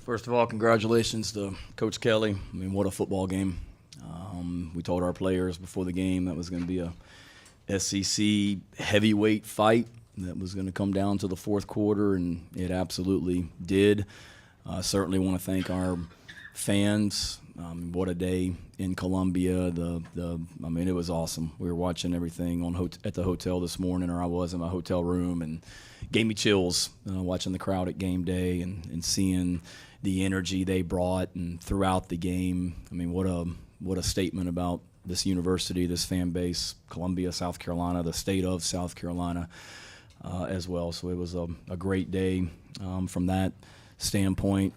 First of all, congratulations to Coach Kelly. I mean, what a football game. We told our players before the game that was going to be a SEC heavyweight fight that was going to come down to the fourth quarter, and it absolutely did. Certainly want to thank our fans. What a day in Columbia. I mean, it was awesome. We were watching everything at the hotel this morning, or I was in my hotel room, and gave me chills watching the crowd at game day and seeing the energy they brought and throughout the game. I mean, what a statement about this university, this fan base, Columbia, South Carolina, the state of South Carolina as well. So it was a great day from that standpoint.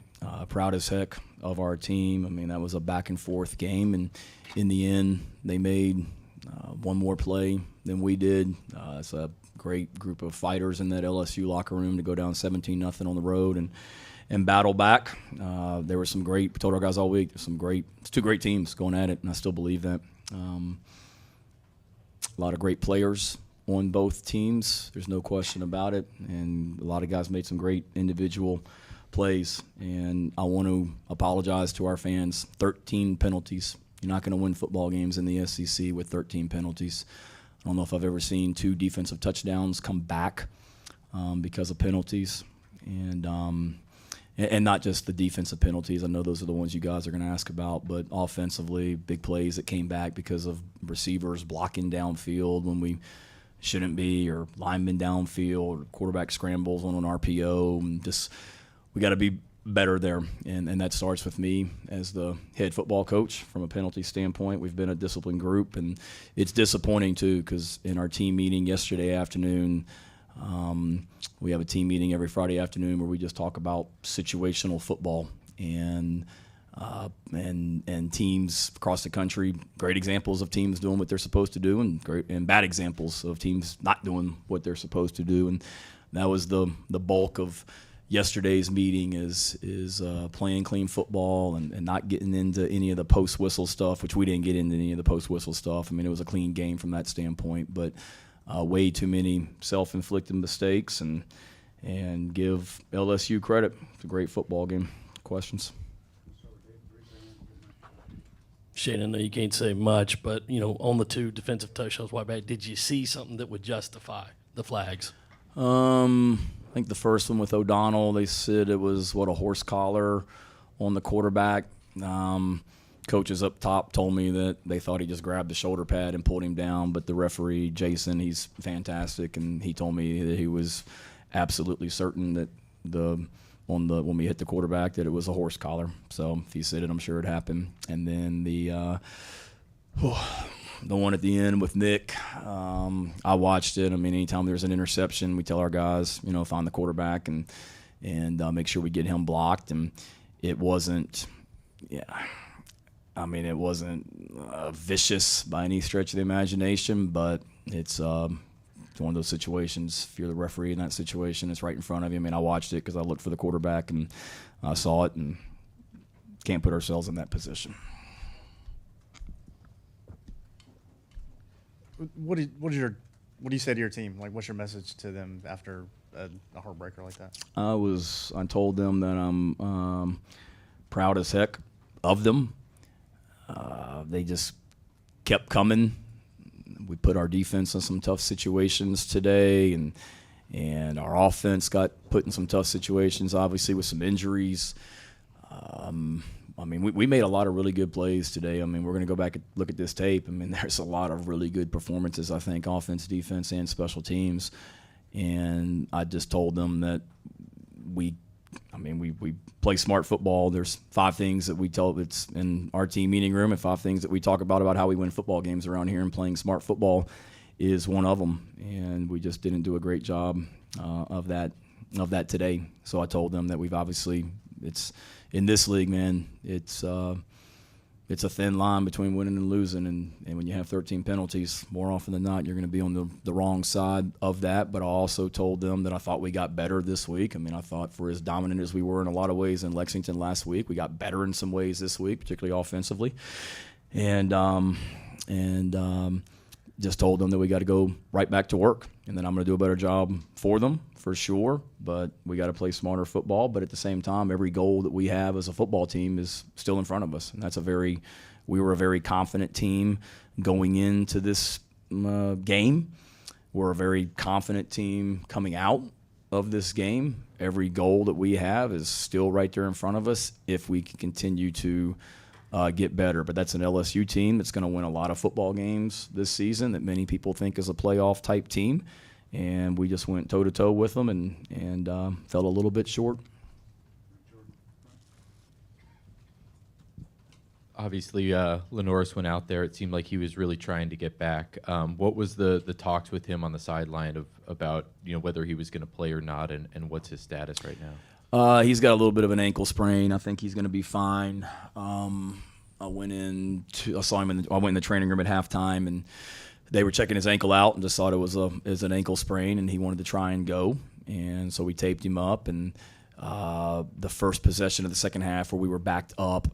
Proud as heck of our team. I mean, that was a back-and-forth game, and in the end, they made one more play than we did. It's a great group of fighters in that LSU locker room to go down 17-0 on the road and battle back. There were some great, we told our guys all week, it's two great teams going at it, and I still believe that. A lot of great players on both teams. There's no question about it, and a lot of guys made some great individual plays, and I want to apologize to our fans. 13 penalties. You're not going to win football games in the SEC with 13 penalties. I don't know if I've ever seen 2 defensive touchdowns come back because of penalties, and not just the defensive penalties. I know those are the ones you guys are going to ask about, but offensively, big plays that came back because of receivers blocking downfield when we shouldn't be, or linemen downfield, or quarterback scrambles on an RPO, and just we got to be better there, and that starts with me as the head football coach. From a penalty standpoint, we've been a disciplined group, and it's disappointing too, because in our team meeting yesterday afternoon, we have a team meeting every Friday afternoon where we just talk about situational football and teams across the country. Great examples of teams doing what they're supposed to do, and bad examples of teams not doing what they're supposed to do, and that was the bulk of yesterday's meeting is playing clean football and not getting into any of the post-whistle stuff, which we didn't get into any of the post-whistle stuff. I mean, it was a clean game from that standpoint, but way too many self-inflicted mistakes, and give LSU credit. It's a great football game. Questions? Shane, I know you can't say much, but, on the 2 defensive touchdowns, Whiteback, did you see something that would justify the flags? I think the first one with O'Donnell, they said it was, a horse collar on the quarterback. Coaches up top told me that they thought he just grabbed the shoulder pad and pulled him down, but the referee, Jason, he's fantastic, and he told me that he was absolutely certain that when we hit the quarterback that it was a horse collar. So if he said it, I'm sure it happened. And then the one at the end with Nick, I watched it. I mean, anytime there's an interception, we tell our guys, find the quarterback and make sure we get him blocked. And it wasn't, it wasn't vicious by any stretch of the imagination, but it's one of those situations. If you're the referee in that situation, it's right in front of you. I mean, I watched it because I looked for the quarterback and I saw it, and can't put ourselves in that position. What do you say to your team? Like, what's your message to them after a heartbreaker like that? I told them that I'm proud as heck of them. They just kept coming. We put our defense in some tough situations today, and our offense got put in some tough situations, obviously with some injuries. We made a lot of really good plays today. I mean, we're going to go back and look at this tape. I mean, there's a lot of really good performances, I think, offense, defense, and special teams. And I just told them that we play smart football. There's 5 things that it's in our team meeting room, and 5 things that we talk about how we win football games around here, and playing smart football is one of them. And we just didn't do a great job of that today. So I told them that we've obviously, it's in this league, man, it's a thin line between winning and losing, and when you have 13 penalties, more often than not, you're going to be on the wrong side of that. But I also told them that I thought we got better this week. I mean, I thought for as dominant as we were in a lot of ways in Lexington last week, we got better in some ways this week, particularly offensively. And just told them that we got to go right back to work, and then I'm going to do a better job for them, for sure. But we got to play smarter football. But at the same time, every goal that we have as a football team is still in front of us, and we were a very confident team going into this game. We're a very confident team coming out of this game. Every goal that we have is still right there in front of us if we can continue to get better. But that's an LSU team that's going to win a lot of football games this season that many people think is a playoff type team. And we just went toe-to-toe with them and fell a little bit short. Obviously, Lenoris went out there. It seemed like he was really trying to get back. What was the talks with him on the sideline about whether he was going to play or not, and what's his status right now? He's got a little bit of an ankle sprain. I think he's going to be fine. I went in the training room at halftime, and they were checking his ankle out and just thought it was an ankle sprain, and he wanted to try and go. And so we taped him up, and the first possession of the second half where we were backed up,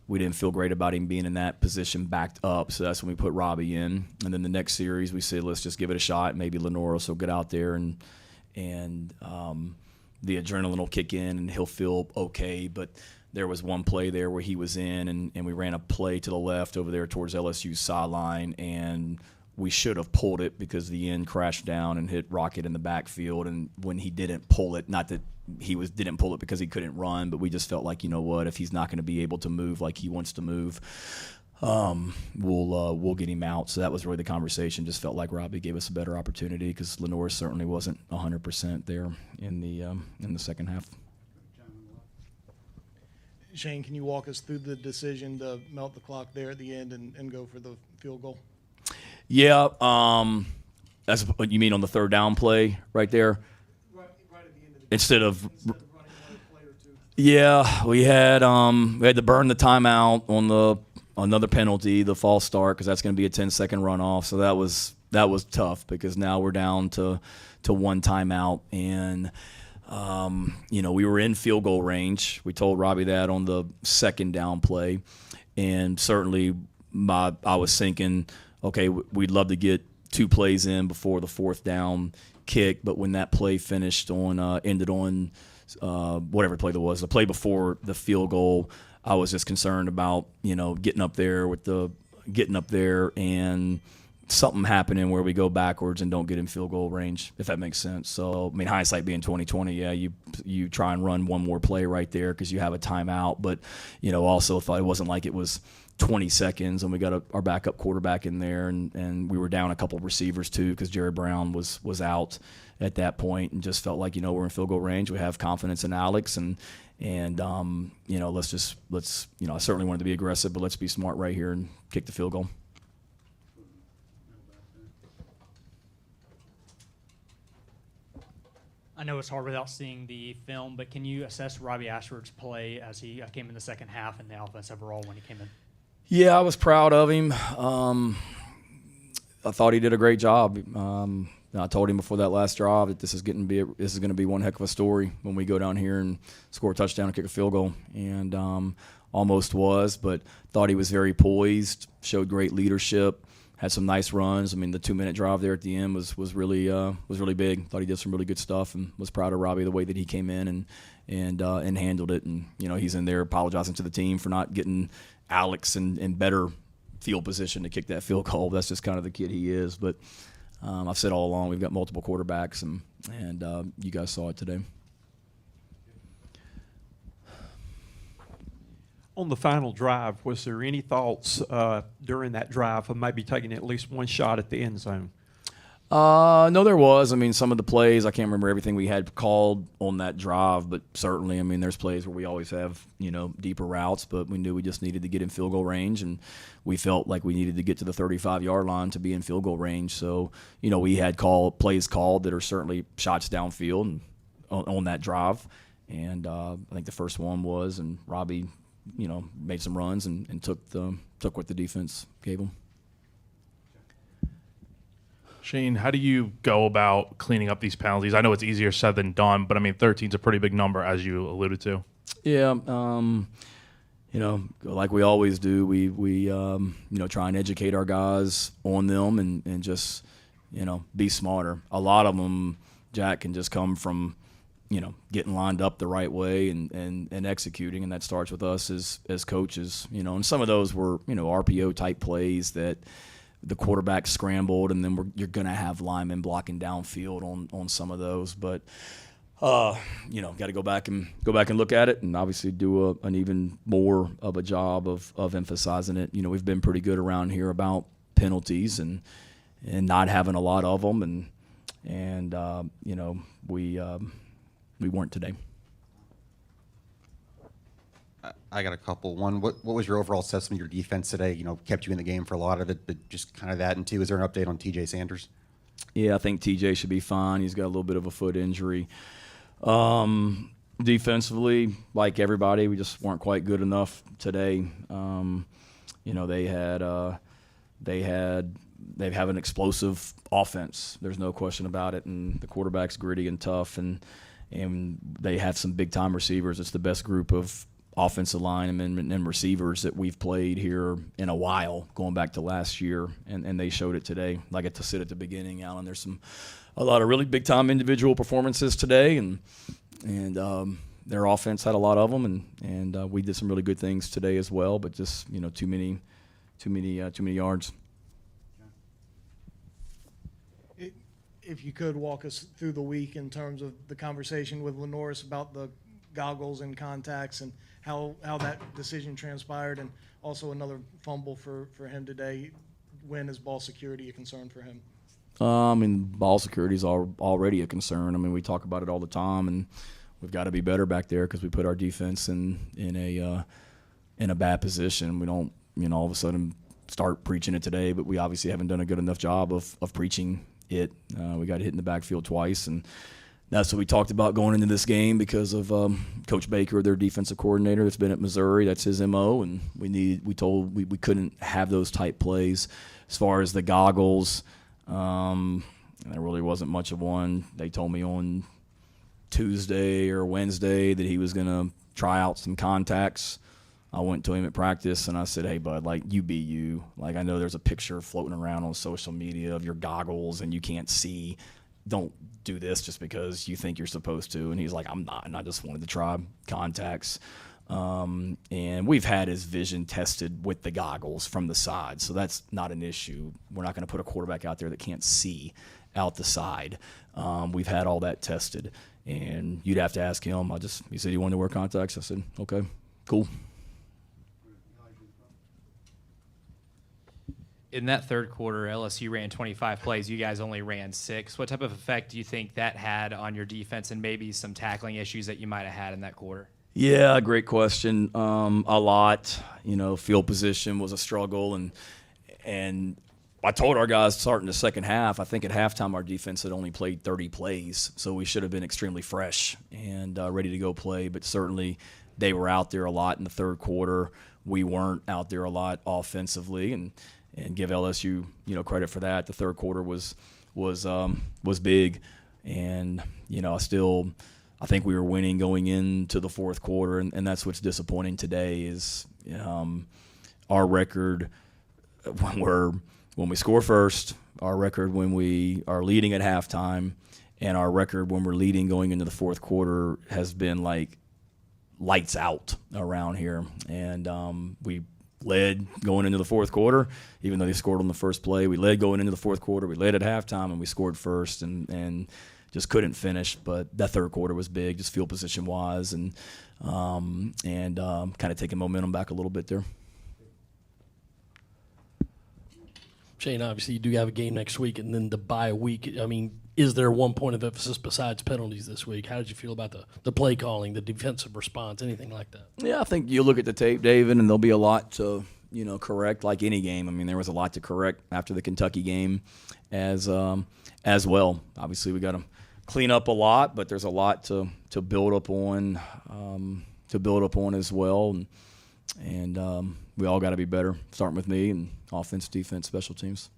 we didn't feel great about him being in that position backed up, so that's when we put Robbie in. And then the next series we said, let's just give it a shot. Maybe Lenoris will get out there and the adrenaline will kick in and he'll feel okay. But there was one play there where he was in and we ran a play to the left over there towards LSU's sideline, and we should have pulled it because the end crashed down and hit Rocket in the backfield. And when he didn't pull it, not that he didn't pull it because he couldn't run, but we just felt like, if he's not going to be able to move like he wants to move, we'll get him out. So that was really the conversation. Just felt like Robbie gave us a better opportunity because Lenoris certainly wasn't 100% there in the second half. Shane, can you walk us through the decision to melt the clock there at the end and go for the field goal? Yeah, that's what you mean on the third down play right there? Right at the end of the game. Instead of running another play or two. Yeah, we had to burn the timeout on another penalty, the false start, because that's going to be a 10-second runoff. So that was tough because now we're down to one timeout, and we were in field goal range. We told Robbie that on the second down play, and certainly I was thinking, okay, we'd love to get 2 plays in before the fourth down kick, but when that play finished ended on whatever play there was, the play before the field goal, I was just concerned about getting up there and something happening where we go backwards and don't get in field goal range, if that makes sense. So I mean, hindsight being 20/20, yeah, you try and run one more play right there because you have a timeout, but also thought it wasn't like it was 20 seconds and we got our backup quarterback in there, and we were down a couple of receivers too because Jared Brown was out at that point, and just felt like we're in field goal range. We have confidence in Alex, and let's I certainly wanted to be aggressive, but let's be smart right here and kick the field goal. I know it's hard without seeing the film, but can you assess Robbie Ashford's play as he came in the second half and the offense overall when he came in? Yeah, I was proud of him. I thought he did a great job. I told him before that last drive that this is going to be one heck of a story when we go down here and score a touchdown and kick a field goal, and almost was, but thought he was very poised, showed great leadership, had some nice runs. I mean, the 2-minute drive there at the end was really big. Thought he did some really good stuff, and was proud of Robbie the way that he came in and handled it. And he's in there apologizing to the team for not getting Alex in better field position to kick that field goal. That's just kind of the kid he is. But I've said all along we've got multiple quarterbacks, and you guys saw it today. On the final drive, was there any thoughts during that drive of maybe taking at least one shot at the end zone? No, there was. I mean, some of the plays, I can't remember everything we had called on that drive, but certainly, I mean, there's plays where we always have, deeper routes, but we knew we just needed to get in field goal range, and we felt like we needed to get to the 35-yard line to be in field goal range. So, we had plays called that are certainly shots downfield and on that drive, and I think the first one was, and Robbie, made some runs and took what the defense gave him. Shane, how do you go about cleaning up these penalties? I know it's easier said than done, but I mean, 13 is a pretty big number, as you alluded to. Yeah, like we always do, we try and educate our guys on them and just, be smarter. A lot of them, Jack, can just come from, getting lined up the right way and executing, and that starts with us as coaches, and some of those were, RPO type plays that the quarterback scrambled, and then you're going to have linemen blocking downfield on some of those, but got to go back and look at it, and obviously do an even more of a job of emphasizing it. We've been pretty good around here about penalties and not having a lot of them, and we weren't today. I got a couple. One, what was your overall assessment of your defense today? Kept you in the game for a lot of it, but just kind of that. And two, is there an update on TJ Sanders? Yeah, I think TJ should be fine. He's got a little bit of a foot injury. Defensively, like everybody, we just weren't quite good enough today. They have an explosive offense. There's no question about it, and the quarterback's gritty and tough, and they have some big time receivers. It's the best group of offensive linemen and receivers that we've played here in a while, going back to last year, and they showed it today. Like I said at the beginning, Alan, there's a lot of really big time individual performances today, and their offense had a lot of them, and we did some really good things today as well, but just too many yards. If you could walk us through the week in terms of the conversation with Lenoris about the goggles and contacts and how that decision transpired, and also another fumble for him today. When is ball security a concern for him? Ball security is already a concern. We talk about it all the time, and we've got to be better back there because we put our defense in a bad position. We don't, all of a sudden start preaching it today, but we obviously haven't done a good enough job of preaching it. We got hit in the backfield twice, and that's what we talked about going into this game because of Coach Baker, their defensive coordinator that's been at Missouri. That's his MO, and we couldn't have those type plays. As far as the goggles, there really wasn't much of one. They told me on Tuesday or Wednesday that he was going to try out some contacts. I went to him at practice, and I said, hey, bud, you be you. I know there's a picture floating around on social media of your goggles and you can't see. Don't do this just because you think you're supposed to. And he's like, I'm not, and I just wanted to try contacts. And we've had his vision tested with the goggles from the side, so that's not an issue. We're not going to put a quarterback out there that can't see out the side. We've had all that tested, and you'd have to ask him. He said he wanted to wear contacts. I said, okay, cool. In that third quarter, LSU ran 25 plays. You guys only ran 6. What type of effect do you think that had on your defense and maybe some tackling issues that you might have had in that quarter? Yeah, great question. A lot. Field position was a struggle, and I told our guys starting the second half, I think at halftime our defense had only played 30 plays, so we should have been extremely fresh and ready to go play, but certainly they were out there a lot in the third quarter. We weren't out there a lot offensively, and give LSU credit for that. The third quarter was big, and I think we were winning going into the fourth quarter, and that's what's disappointing today is our record when we score first, our record when we are leading at halftime, and our record when we're leading going into the fourth quarter has been like lights out around here, and we led going into the fourth quarter, even though they scored on the first play. We led going into the fourth quarter. We led at halftime, and we scored first, and just couldn't finish. But that third quarter was big, just field position wise, and kind of taking momentum back a little bit there. Shane, obviously you do have a game next week, and then the bye week. Is there one point of emphasis besides penalties this week? How did you feel about the play calling, the defensive response, anything like that? Yeah, I think you look at the tape, David, and there'll be a lot to correct, like any game. There was a lot to correct after the Kentucky game as well. Obviously, we got to clean up a lot, but there's a lot to build up on as well, and we all got to be better, starting with me and offense, defense, special teams.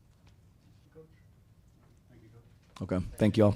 Okay, thank you all.